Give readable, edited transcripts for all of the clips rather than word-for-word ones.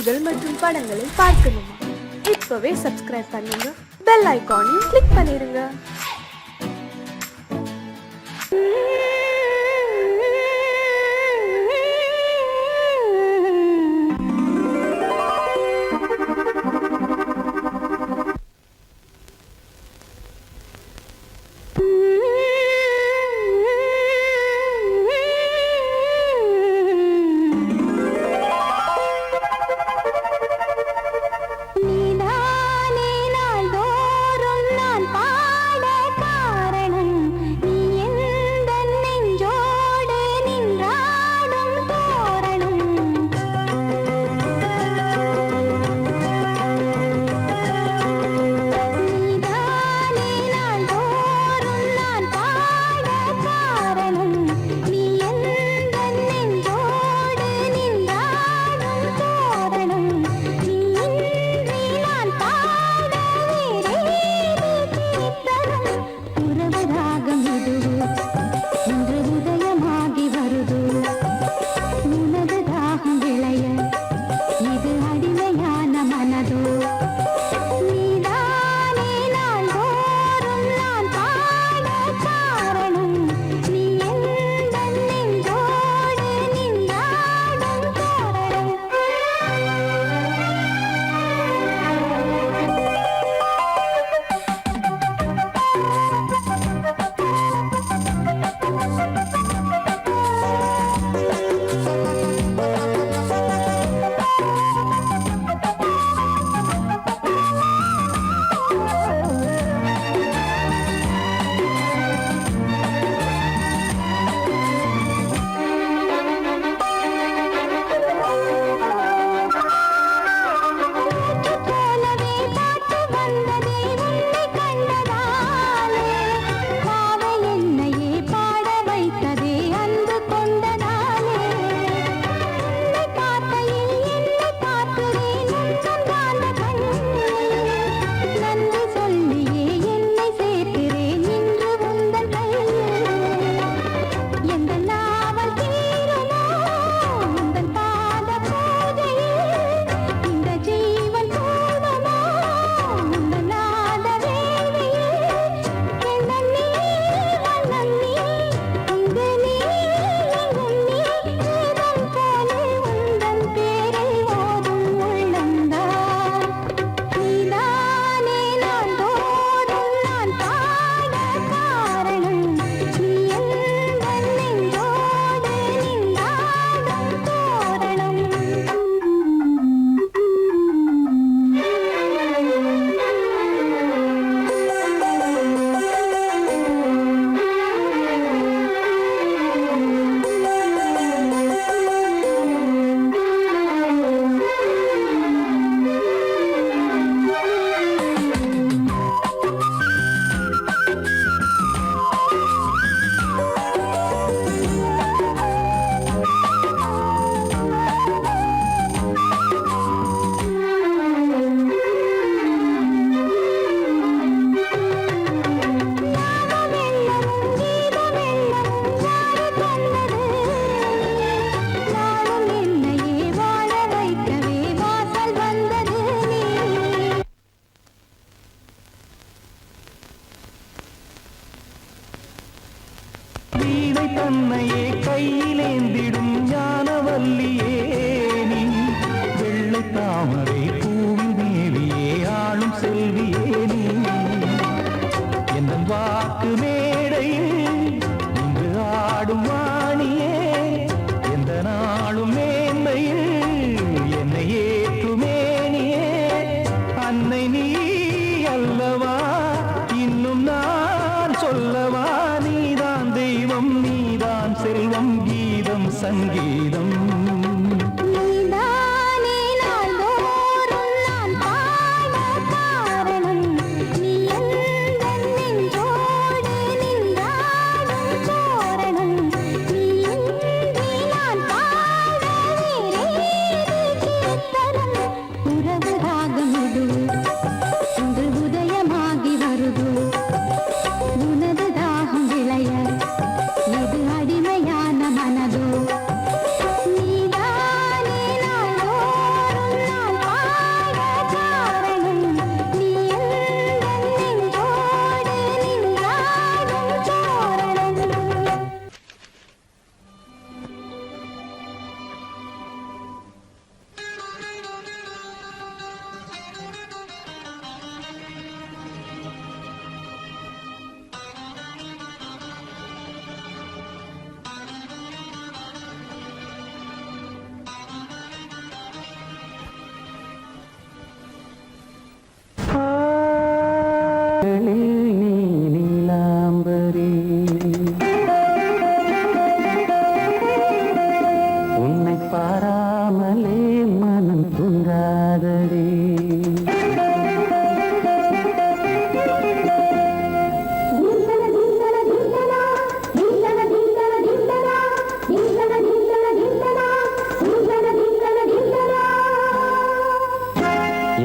செய்திகள் மற்றும் படங்களை பார்க்கணுமா? இப்பவே சப்ஸ்கிரைப் பண்ணுங்க, பெல் ஐகானையும் கிளிக் பண்ணிருங்க.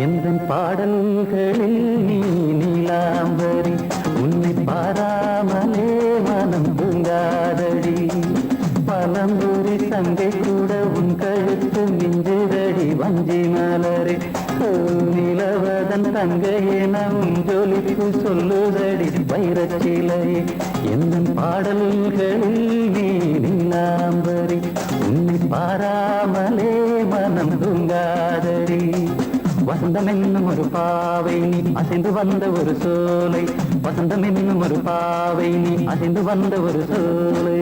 எந்தன் பாடல்களில் நீ நீலாம்பரி உன்னை பாராமலே மனம் தூங்காதடி பலம்பூரி தங்கை கூட உன் கழுத்து மிஞ்சுதடி வஞ்சி மலரே நிலவதன் தங்கையே நம் ஜொலிப்பு சொல்லுதடி வைரச்சிலையே எந்தன் பாடல்களில் நீ நீலாம்பரி உன்னை பாராமலே மனம் தூங்காதடி வசந்தம் என்னும் ஒரு பாவை நீ அசைந்து வந்த ஒரு சோலை வசந்தம் என்னும் ஒரு பாவை நீ அசைந்து வந்த ஒரு சோலை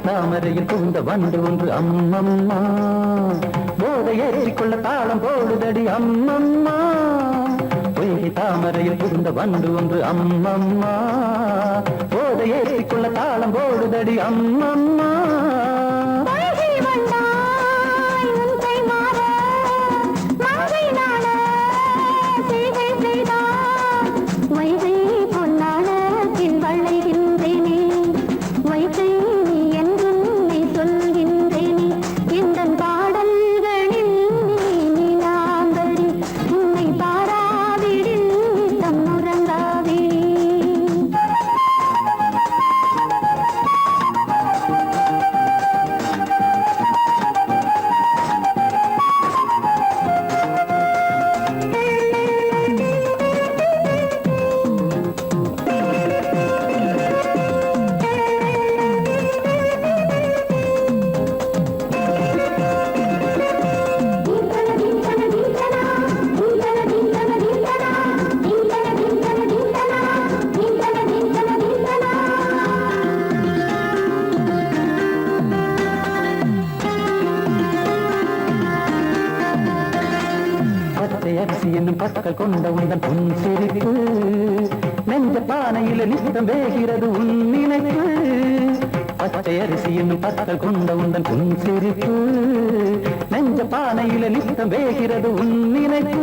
தாமரையில் புகுந்த வண்டு ஒன்று அம்மம்மா போதை ஏற்றிக்கொள்ள தாளம் போடுதடி அம்மம்மா பொய்கை தாமரையில் புகுந்த வண்டு ஒன்று அம்மம்மா போதை ஏற்றிக்கொள்ள தாளம் போடுதடி அம்மம்மா என்னும் பற்கள் கொண்ட உந்தன் பொன் சிரிப்பு நெஞ்ச பானையில நித்தம் வேகிறது உன் நினைப்பு பச்சை அரிசி என்னும் பற்கள் கொண்ட உந்தன் பொன் சிரிப்பு நெஞ்ச பானையில நித்தம் வேகிறது உன் நினைப்பு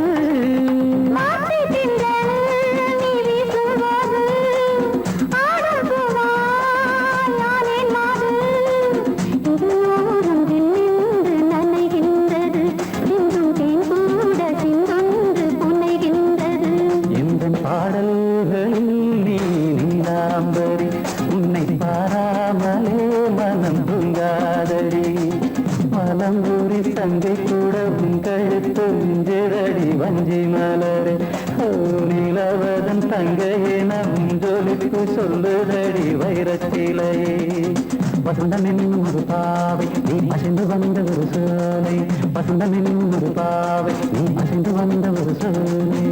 பலம்பூரி தங்கை கூட உன் கழுத்து மிஞ்சுதடி வஞ்சி மலரே நிலவதன் தங்கையே நம் ஜொலிப்பு சொல்லுதடி வைரச்சிலையே வசந்தம் என்னும் ஒரு பாவை நீ அசைந்து வந்த ஒரு சோலை வசந்தம் என்னும் ஒரு பாவை நீ அசைந்து வந்த ஒரு சோலை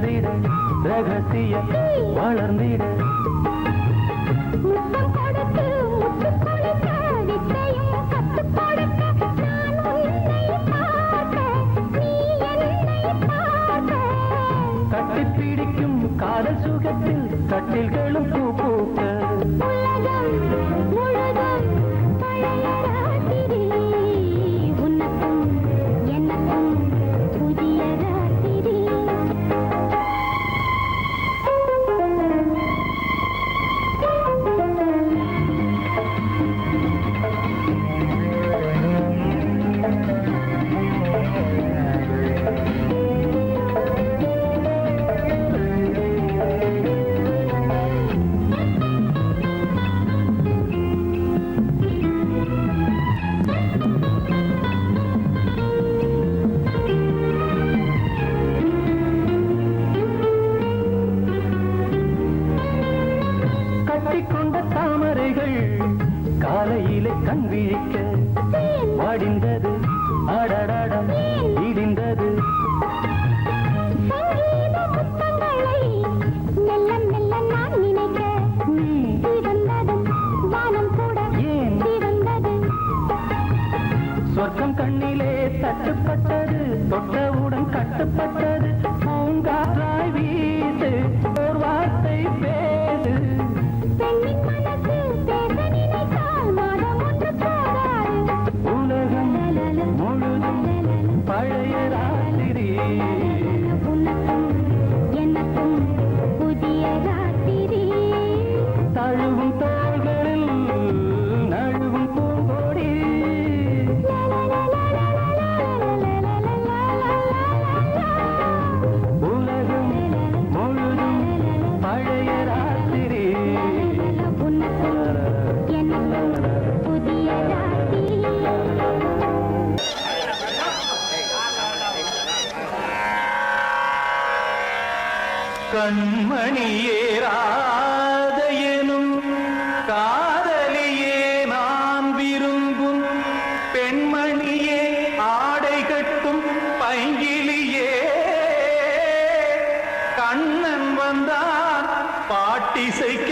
மலர்ந்திட ரகசிய வளர்ந்திட முத்தம் கொடுத்து முத்து கொடுக்க வித்தையும் கத்துக் கொடுக்க நான் உன்னை பார்க்க நீ என்னை பார்க்க கட்டிப் பிடிக்கும் காதல் சுகத்தில் கட்டில்களும் பூ பூக்க உலகம் முழுதும் பழைய ராத்திரி உனக்கும் எனக்கும் புதிய ராத்திரி கட்டிக்கொண்ட தாமரைகள் காலையிலே கண் விழிக்க வாடிந்தது அடடடம் இடிந்தது சங்கீத முத்தங்களை மெல்ல மெல்ல நான் நினைக்க சிவந்ததும் வானம் கூட ஏன் சிவந்தது சொர்க்கம் கண்ணிலே தட்டுப்பட்டது தொட்டவுடன் கட்டுப்பட்டது பூங்காற்றாய் வீசு ஓர் வார்த்தை பேசு பெண்ணின் மனசு பேச நினைத்தால் மாதம் ஒன்று போகாது உலகம் முழுதும் பழைய ராத்திரி உனக்கும் எனக்கும் புதிய ராத்திரி தழுவும் தோள்களில் நழுவும் பூங்கோடி உலகம் முழுதும் பழைய ராத்திரி உனக்கும் எனக்கும் புதிய ராத்திரி கண்மணியேராத எனும் காதலியே நான் விரும்பும் பெண்மணியே ஆடை கட்டும் பைங்கிலியே கண்ணன் வந்தான் பாட்டிசைக்க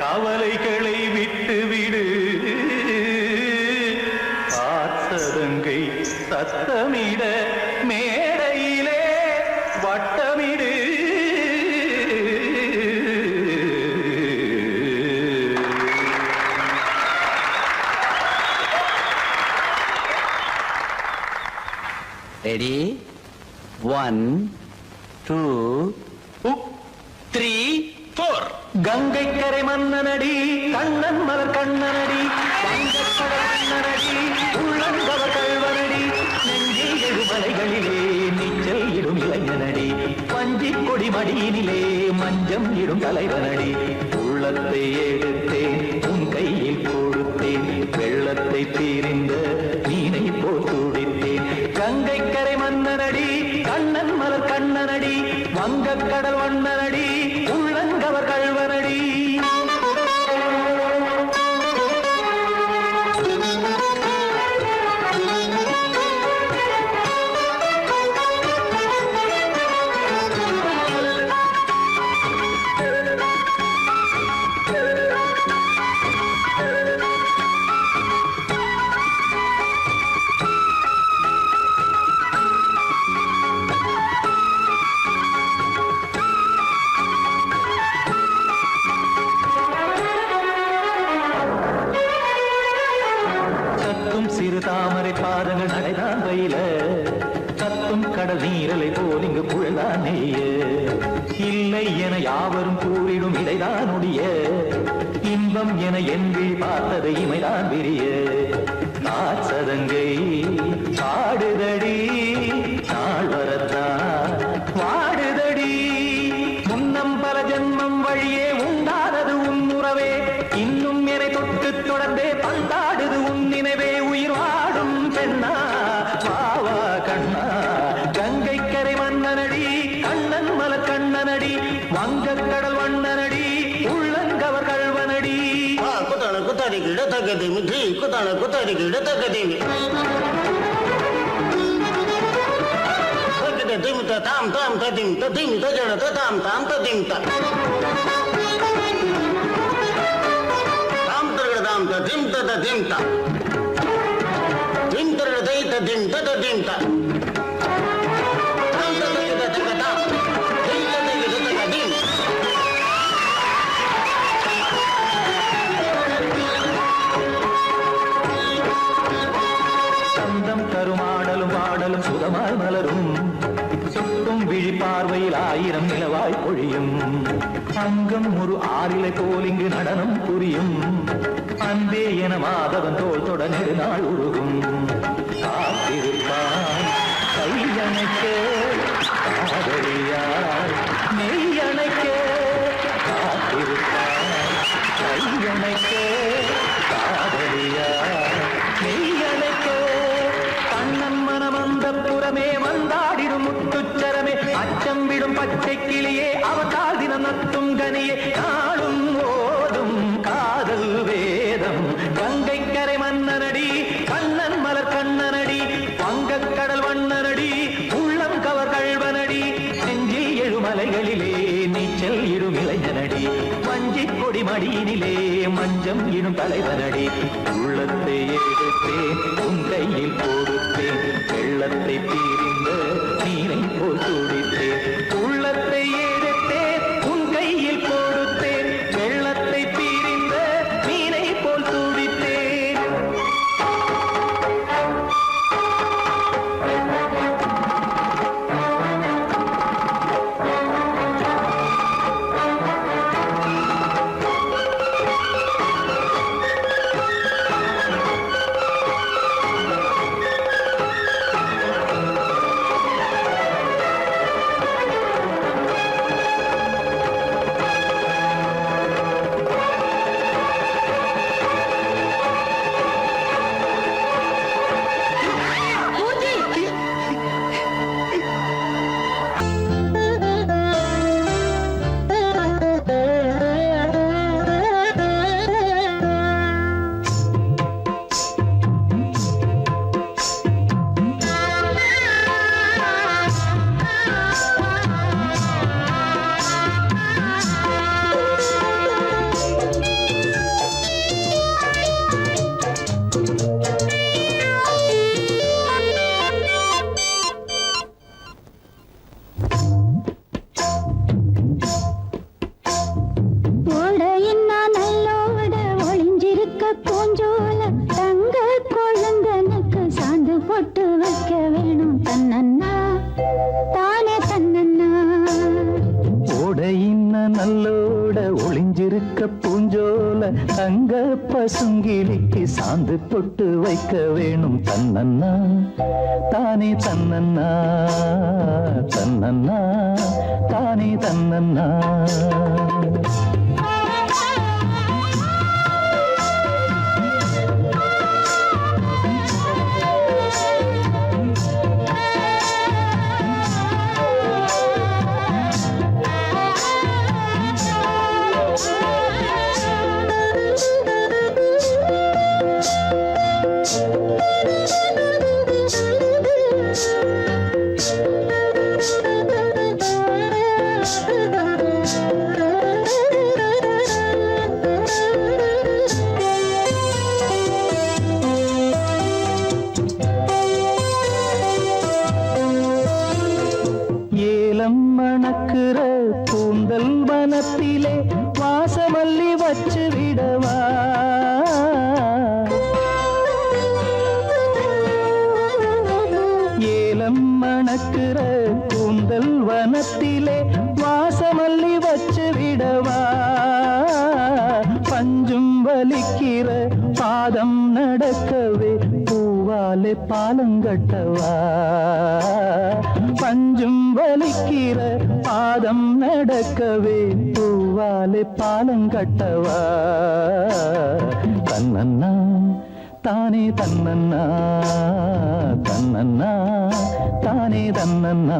கவலைகளை விட்டுவிடு பார்த்ததங்கை சத்தமிட மேடையிலே வட்டமிடு ரெடி 1 2 3 4 கங்கை கரை மன்னனடி கண்ணன் மலர் கண்ணனடி வங்கக்கடல் மன்னனடி உள்ளங்கவர் கழ்வனடி நெஞ்சில் எழுமலைகளிலே நீச்சல் இடும் இளைஞனடி பஞ்சி கொடி மடியினிலே மஞ்சம் இடும் தலைவனடி உள்ளத்தை எடுத்தேன் உன் கையில் கொடுத்தேன் வெள்ளத்தை தீரிந்த மீனை போல் துடித்தேன் கங்கை கரை மன்னனடி கண்ணன் மலர் கண்ணனடி வங்கக்கடல் வண்ணனடி உள்ளங்கவர் கழ்வனடி சிறு தாமரை பாதங்கள் நடைதான் பயில கத்தும் கடல் நீரலை போல் இங்கு புழலாம் நெய்ய இல்லை என யாவரும் கூறிடும் இடைதான் உடைய இன்பம் என என்பி பார்த்ததை இமைதான் விரிய காசதங்கை பாடுதடி நாள் வரத்தான் வாடுதடி முன்னம் பல ஜென்மம் வழியே உண்டானது உன் உறவே இன்னும் என்னை தொட்டு தொடர்ந்தே பந்தாடுது உன் நினைவே உயிர் வாடும் பெண்ணா வாவா கண்ணா கங்கை கரை மன்னனடி கண்ணன் மலர் கண்ணனடி வங்கக்கடல் வண்ணனடி உள்ளங்கவர் கழ்வனடி குத்தான குத்தாரிக்கு இடத்தக்கதேமி ஜி குத்தான குத்தாரிக்கு இடத்தக்கதேமி திமித்த தாம் தாம் ததிம் ததிம் தஜட தாம் தாம் ததிம் தாம் தரகட தாம் ததிம் ததிம் தாம் திம் தரகட தை ததிம் ததிம் தாம் தாம் ததிம் ததிம் தாம் திம் ததிம் ததிம் சந்தம் கருமாடலும் பாடலும் சுகமாய் மலரும் சொட்டும் விழி பார்வையில் 1000 நிலவாய் பொழியும் அங்கம் ஒரு ஆறிலை போல் இங்கு நடனம் புரியும் அன்பே என மாதவன் தோல் தொட நெடுநாள் உருகும் காத்திருப்பான் கையணைக்க காதலியார் மெய்யணைக்க காத்திருப்பான் கையணைக்க காதலியார் மெய்யணைக்க கண்ணன் மனமந்த புறமே வந்தாடிடும் முத்துச்சரமே அச்சம் விடும் பச்சை கிளியே அவதால் தினம் நத்தும் கனியே நாளும் ஓதும் காதல் வேதம் கங்கை கரை மன்னனடி கண்ணன் மலர் கண்ணனடி வங்கக் கடல் வண்ணனடி உள்ளம் கவர் கழ்வனடி நெஞ்சில் எழுமலைகளிலே நீச்சல் இடும் இளைஞனடி வஞ்சிக் கொடி மடியினிலே மஞ்சம் இடும் தலைவனடி உள்ளத்தை எடுத்தேன் உன் கையில் கொடுத்தேன் வெள்ளத்தை தீரிந்த நீரை போல் துடித்தேன் உள்ளத்தை எடுத்தேன் உன் கையில் கொடுத்தேன் வெள்ளத்தை தீரிந்த நீரை போல் துடித்தேன் நல்லோட ஒளிஞ்சிருக்க பூஞ்சோல தங்க பசுங்கிளிக்கு சாந்து பொட்டு வைக்க வேணும் தன்னன்னா தானே தன்னன்னா தன்னன்னா தானே தன்னன்னா மணக்குற கூந்தல் வனத்திலே வாசமல்லி வச்சு விடவா ஏலம் மணக்குற கூந்தல் வனத்திலே வாசமல்லி வச்சு விடவா பஞ்சும் வலிக்கிற பாதம் நடக்கவே பூவாலே பாலங்கட்டவா பஞ்சும் வலிக்கிற பாதம் நடக்கவே பூவாலே பாலங்கட்டவா தன்னன்னா தானே தன்னன்னா தன்னன்னா தானே தன்னன்னா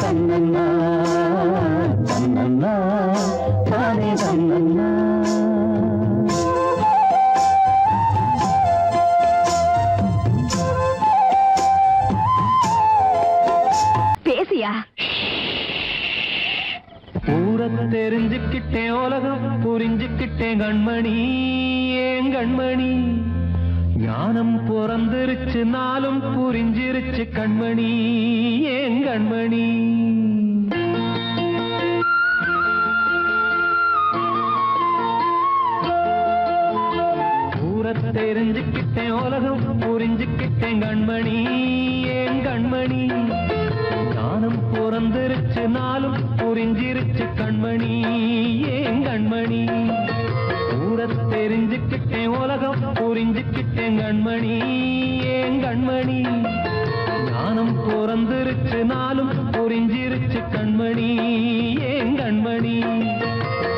தன்னன்னா தன்னன்னா தானே தன்னன்னா. பேசியா? ஊரை தெரிஞ்சுக்கிட்டேன், உலகம் புரிஞ்சுக்கிட்டேன் கண்மணி, ஏன் கண்மணி. ஞானம் பிறந்திருச்சு, நாளும் புரிஞ்சிருச்சு கண்மணி, ஏன் கண்மணி. ஊரை தெரிஞ்சுக்கிட்டேன், உலகம் புரிஞ்சுக்கிட்டேன் கண்மணி, ஏன் கண்மணி. ஞானம் பிறந்திருச்சு, நாளும் புரிஞ்சிருச்சு கண்மணி, ஏன் கண்மணி. ஊரை தெரிஞ்சுக்கிட்டேன், உலகம் புரிஞ்சுக்கிட்டேன் கண்மணி, ஏன் கண்மணி. ஞானம் பிறந்திருச்சு, நாளும் புரிஞ்சிருச்சு கண்மணி, ஏன் கண்மணி.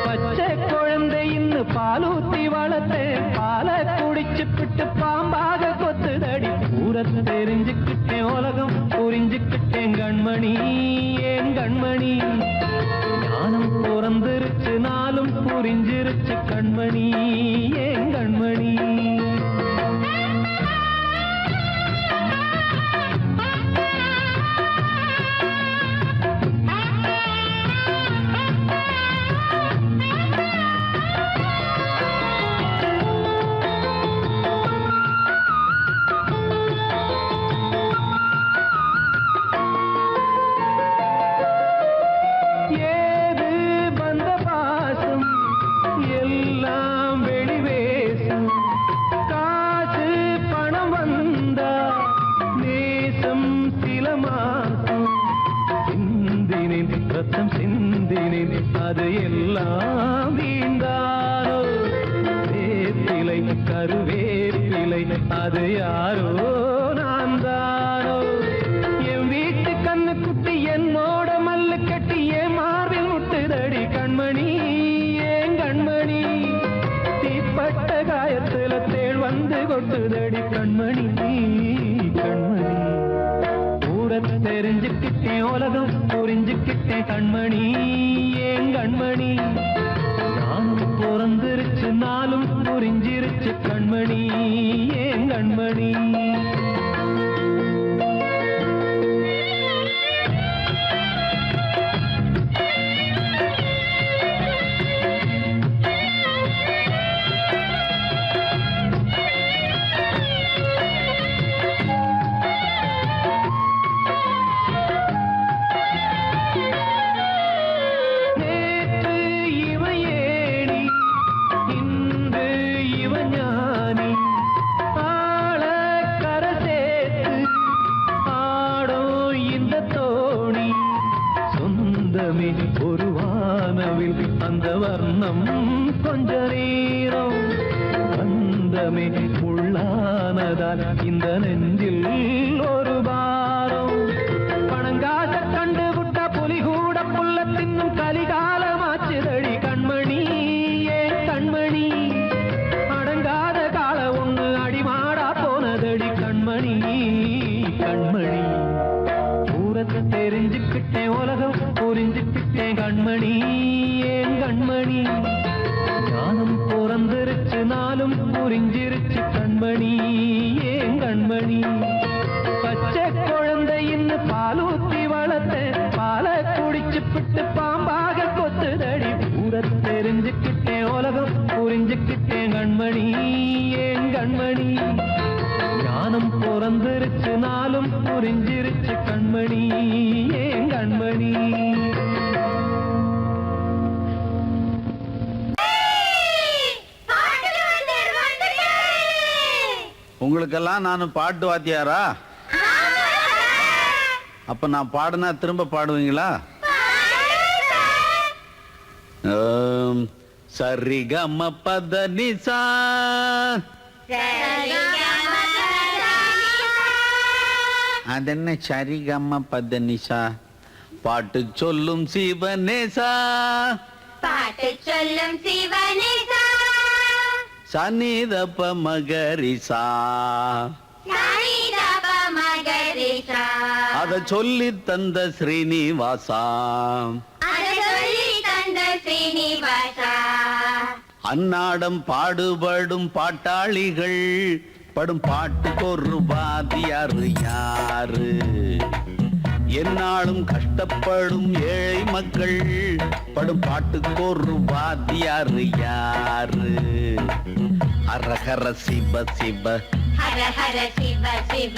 பச்சை குழந்தை இன்னும் பாலூத்தி வளர்த்தேன், பாலை குடிச்சு பிட்டு பாம்பாக கொத்துதடி. ஊரை தெரிஞ்சுக்கிட்டேன், உலகம் புரிஞ்சுக்கிட்டேன் கண்மணி, ஏன் கண்மணி. ஞானம் பிறந்திருச்சு, நாளும் புரிஞ்சிருச்சு கண்மணி, ஏன் கண்மணி. அது எல்லாம் வீண்டாரோ, வேப்பிலை கருவேப்பிலை அது யாரோ நான் தானோ. என் வீட்டு கண்ணு குட்டி என்னோட மல்லு கட்டி என் மார்பில் முட்டுதடி கண்மணி, ஏன் கண்மணி. தீப்பட்ட காயத்துல தேள் வந்து கொட்டுதடி கண்மணி, கண்மணி. ஊரை தெரிஞ்சுக்கிட்டேன், உலகம் புரிஞ்சுக்கிட்டேன் கண்மணி, ஏன் கண்மணி. ஞானம் பிறந்திருச்சு, நாளும் புரிஞ்சிருச்சு கண்மணி, ஏன் கண்மணி. ஒரு வானவில் அந்த வர்ணம் கொஞ்ச நேரம் வந்தமே உள்ளானதால் இந்த நெஞ்சில் ஒரு பாரம். பணங்காச கண்டு விட்ட புலி கூட புல்ல தின்னும் கலிகாலமாச்சுதடி கண்மணி, ஏன் கண்மணி. அடங்காத கால ஒண்ணு அடிமாடா போனதடி கண்மணி, கண்மணி. ஊரத்தை தெரிஞ்சுக்கிட்டேன், உலகம் புரிஞ்சுக்கிட்டேன் கண்மணி, ஏன் கண்மணி. ஞானம் பிறந்திருச்சு, நாளும் புரிஞ்சிருச்சு கண்மணி, ஏன் கண்மணி. பச்சை குழந்தை இன்னும் பாலூத்தி வளர்த்தேன், பாலை குடிச்சு பிட்டு பாம்பாக கொத்துதடி. ஊரை தெரிஞ்சுக்கிட்டேன், உலகம் புரிஞ்சுக்கிட்டேன் கண்மணி, ஏன் கண்மணி. ஞானம் பிறந்திருச்சு, நாளும் புரிஞ்சிருச்சு கண்மணி, ஏன் கண்மணி. உங்களுக்கெல்லாம் நானும் பாட்டு வாத்தியாரா? அப்ப நான் பாடுனா திரும்ப பாடுவீங்களா? சரிகம பதனிசா அதென்ன சரிகம பதனிசா? பாட்டு சொல்லும் சிவனேசா, பாட்டு சொல்லும் சிவனேசா. சனிதப்ப மகரிசா, சனிதப்ப கரிசா அத சொல்லி தந்த ஸ்ரீனிவாசா அதை சொல்லி தந்த ஸ்ரீனிவாசா அன்னாடம் பாடுபடும் பாட்டாளிகள் படும் பாட்டுக்கு ஒரு வாத்தியாரு யாரு என்னாலும் கஷ்டப்படும் ஏழை மக்கள் படும் பாட்டுக்கு ஒரு வாத்தியாரு யாரு ஹரஹர சிவ சிவ ஹர ஹர சிவ சிவ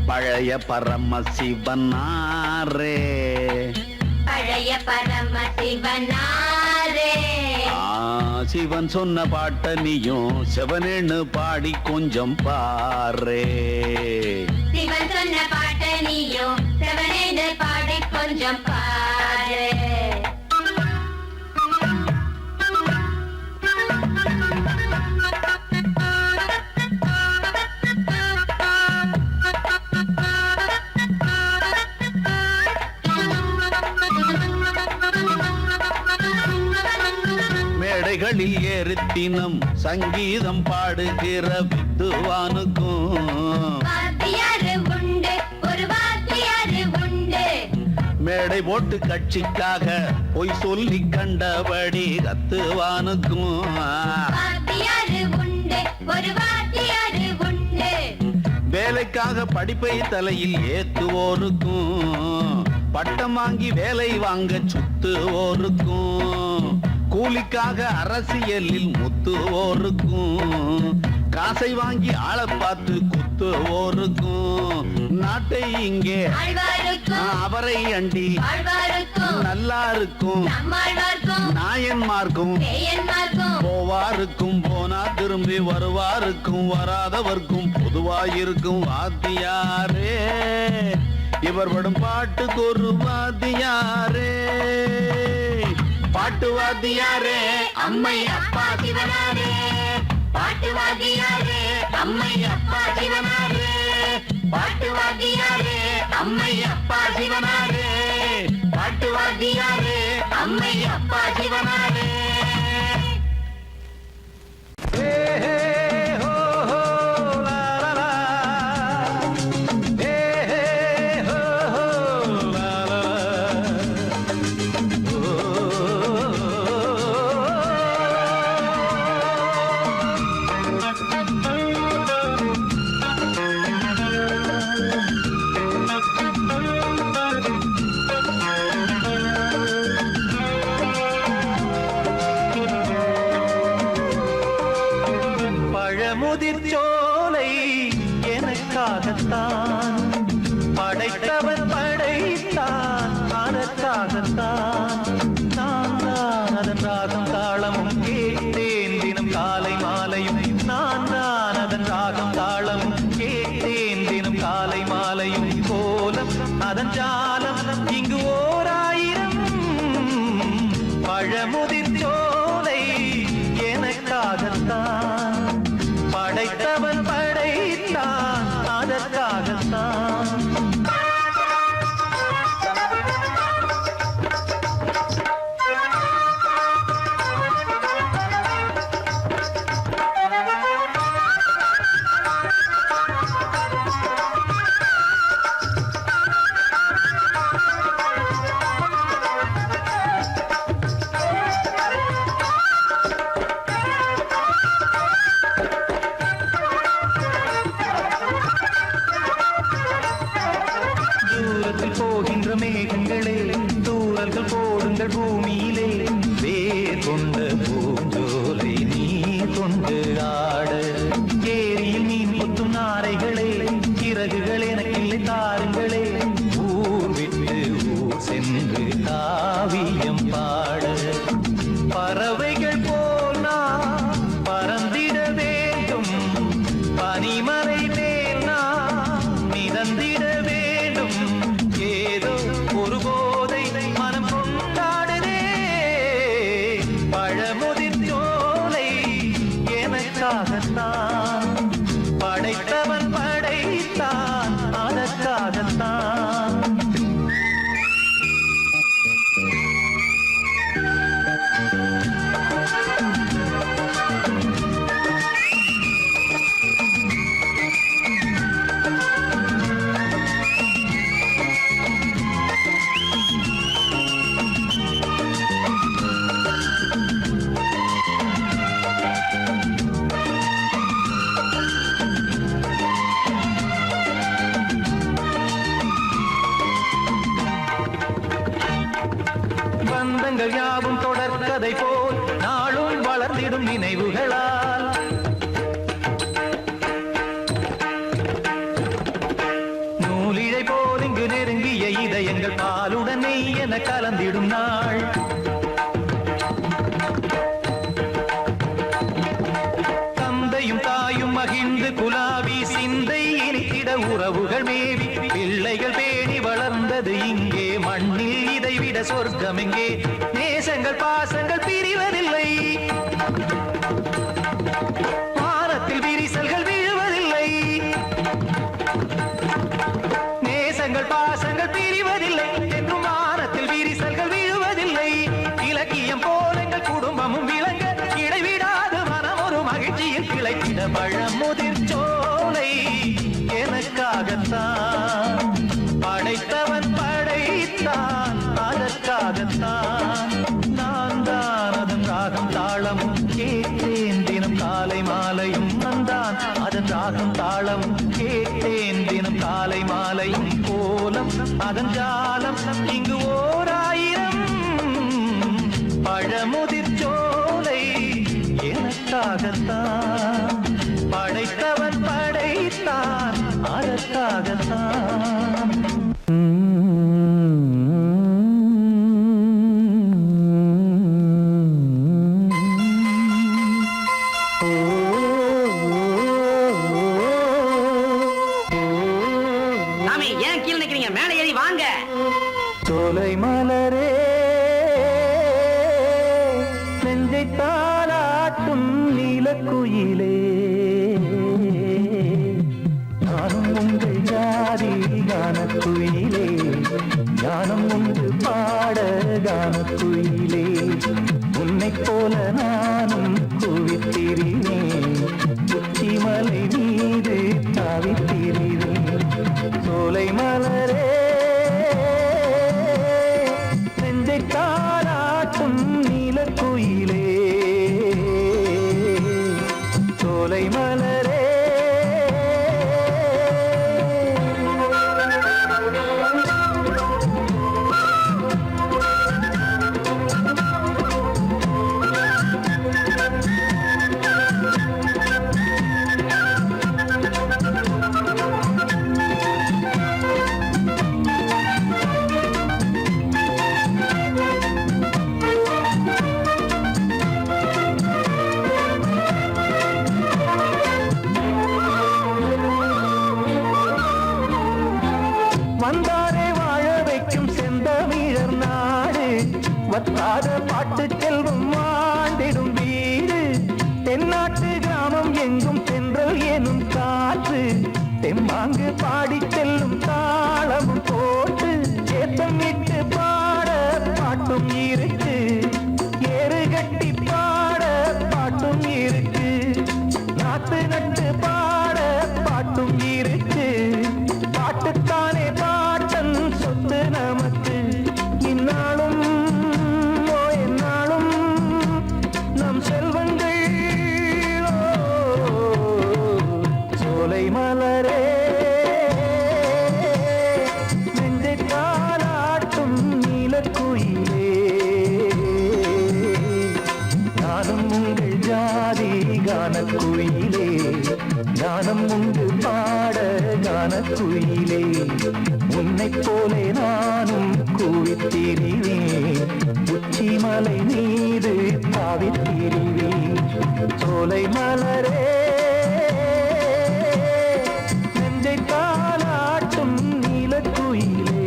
பழைய பரம சிவனாரே பழைய பரம சிவனாரே சிவன் சொன்ன பாட்ட நீயும் சிவனேன்னு பாடி கொஞ்சம் பாரே சிவன் சொன்ன பாட்ட நீயும் செவனேன்னு பாடி கொஞ்சம் பாரு மேடைகளில் ஏறித்தினம் சங்கீதம் பாடுகிற வித்துவானுக்கும் வாத்தியாரு உண்டு ஒரு வாத்தியாரு உண்டு மேடை போட்டு கட்சிக்காக பொய் சொல்லி கண்டபடி கத்துவானுக்கும் வாத்தியாரு உண்டு ஒரு வாத்தியாரு உண்டு வேலைக்காக படிப்பை தலையில் ஏத்துவோருக்கும் பட்டம் வாங்கி வேலை வாங்க சுத்துவோருக்கும் கூலிக்காக அரசியலில் முத்துவோருக்கும் காசை வாங்கி ஆளை பார்த்து குத்துவோருக்கும் நாட்டை இங்கே ஆழ்வாருக்கும் அவரை அண்டி ஆழ்வாருக்கும் நல்லா இருக்கும் நம்மாழ்வாருக்கும் நாயன்மார்க்கும் பேயன்மார்க்கும் போவாருக்கும் போனா திரும்பி வருவாருக்கும் வராதவர்க்கும் பொதுவாயிருக்கும் வாத்தியாரே இவர் படும் பாட்டுக்கு ஒரு வாத்தியாரே பாட்டு வாத்தியாரே அம்மை அப்பா சிவனாரே பாட்டு வாத்தியாரே அம்மை அப்பா சிவனாரே பாட்டு வாத்தியாரே அம்மை அப்பா சிவனாரே பாட்டு வாத்தியாரே அம்மை அப்பா சிவனாரே பழமுதிர் சோலை எனக்காகத்தான் படைத்தவன் படைத்தான் அதற்காகத்தான் நான் தான் அதன் ராகம் தாளமும் கேட்டேன் தினம் காலை மாலையும் நான் தான் அதன் ராகம் தாளமும் கேட்டேன் தினம் காலை மாலையும் கோலம் அதன் ஜாலம் இங்கு ஓராயிரம் பழமுதிர் சோலை எனக்காகத்தான் படைத்தவன் படைத்தான் அதற்காகத்தான் போகின்ற மேகங்களே தூரல்கள் போடுங்கள் பூமியிலே வேர் கொண்ட பூஞ்சோலை நீ கொண்டு ஆட ஏரியில் மீன் கொத்தும் நாரைகளே இறகுகள் எனக்கில்லை தாருங்களே ஊர் விட்டு ஊர் சென்று காவியம் பாட பறவைகள் போல் நான் பறந்திட வேண்டும் பனிமலை மேல் நான் மிதந்திட வேண்டும் ஏதோ ஒரு போதை மனம் கொண்டாடுதே பழமுதிர் சோலை எனக்காகத்தான் படைத்தவன் படைத்தான் அதற்காகத்தான் பந்தங்கள் யாவும் தொடர்கதை போல் நாளும் வளர்ந்திடும் நினைவுகளால் நூலிழை போல் இங்கு நெருங்கிய இதயங்கள் பாலுடன் நெய் என கலந்திடும் நாள் தந்தையும் தாயும் மகிழ்ந்து குலாவி சிந்தை இனித்திட உறவுகள் மேவி பிள்ளைகள் பேணி வளர்ந்தது இங்கே மண்ணில் இதைவிட சொர்க்கம் எங்கே நேசங்கள் பாசங்கள் பிரிவதில்லை வானத்தில் விரிசல்கள் விழுவதில்லை நேசங்கள் பாசங்கள் பிரிவதில்லை என்றும் வானத்தில் விரிசல்கள் விழுவதில்லை இலக்கியம் போல எங்கள் குடும்பமும் விளங்க இடைவிடாது மனம் ஒரு மகிழ்ச்சியில் கிளைத்திட பழமுதிர் சோலை எனக்காகத்தான் படைத்தவன் படைத்தான் அதற்காகத்தான் நான் தான் அதன் ராகம் தாளமும் கேட்டேன் தினம் காலை மாலையும் வந்தான் அதன் ராகம் தாளமும் கேட்டேன் தினம் காலை மாலையும் கோலம் அதன் ஜாலம் இங்கு ஓர் ஆயிரம் பழமுதிர் சோலை எனக்காகத்தான் படைத்தவன் படைத்தான் அதற்காகத்தான் சாமி ஏன் கீழே நிக்கிறீங்க மேலே ஏறி வாங்க சோலை மலரே நெஞ்சை தாளாட்டும் நீலக்குயிலே நானும் உங்கள் ஜாதி கானக்குயிலே ஞானம் உண்டு பாட கானக்குயிலே உன்னைப் போல நானும் குவித்திரினேன் உச்சிமலை மீது தாவித்திரினேன் சோலை மலரே நெஞ்சை தாளாட்டும் நீலக்குயிலே சோலை மலரே வந்தாரே வாழ வைக்கும் செந்தமிழர் நாடு வத்தாத பாட்டு செல்வம் வாழ்ந்திடும் வீடு தென்னாட்டு கிராமம் எங்கும் சென்றல் எனும் காற்று தெம்மாங்கு பாடி செல்லும் தாளமும் போட்டு ஏத்தமிட்டு பாட பாட்டும் இருக்கு ஏறு கட்டி பாட பாட்டும் இருக்கு நாத்து நட்டு பாட பாட்டும் இருக்கு பாட்டுத்தானே பாட்டன் சொத்து நமக்கு இந்நாளும் எந்நாளும் நம் செல்வங்கள் சோலை மலரே நெஞ்சை தாளாட்டும் நீலக்குயிலே நானும் உங்கள் ஜாதி கானக்குயிலே ஞானம் உண்டு பாட கானக்குயிலே உன்னைப் போலே நானும் கூவித்திரிவேன் உச்சிமலை மீது தாவித்திரிவேன் சோலை மலரே நெஞ்சை தாளாட்டும் நீலக்குயிலே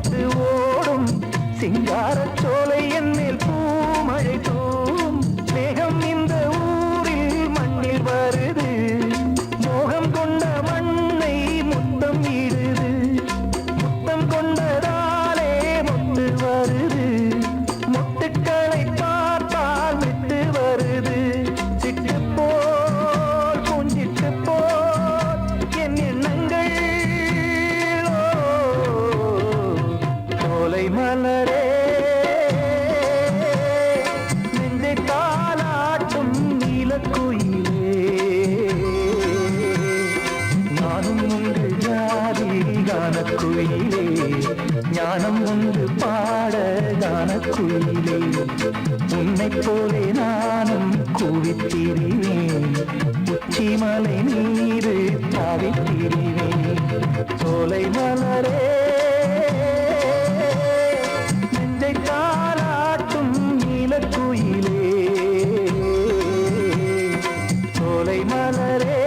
போட்டு ஓடும் சிங்காரச் சோலை என்னில் பூமழை தூவும் மேகம் இந்த ஊரில் மண்ணில் வருது மோகம் கொண்ட மண்ணை முத்தம் இடுது முத்தம் கொண்டதாலே முத்து வருது முத்துக்களை பார்த்தால் விட்டு வருது சிட்டு போல் பூஞ்சிட்டு போல் என் எண்ணங்கள் சோலை மலரே நெஞ்சை தாலாட்டும் நீலக்குயிலே நானும் உண்டு ஜாதி கானக்குயிலே ஞானம் உண்டு பாட கானக்குயிலே உன்னைப் போலே நானும் கூவித்திரிவேன் உச்சிமலை நீரு தாவித்திரிவேன் சோலை மலரே நெஞ்சை தாலாட்டும் நீலக்குயிலே சோலை மலரே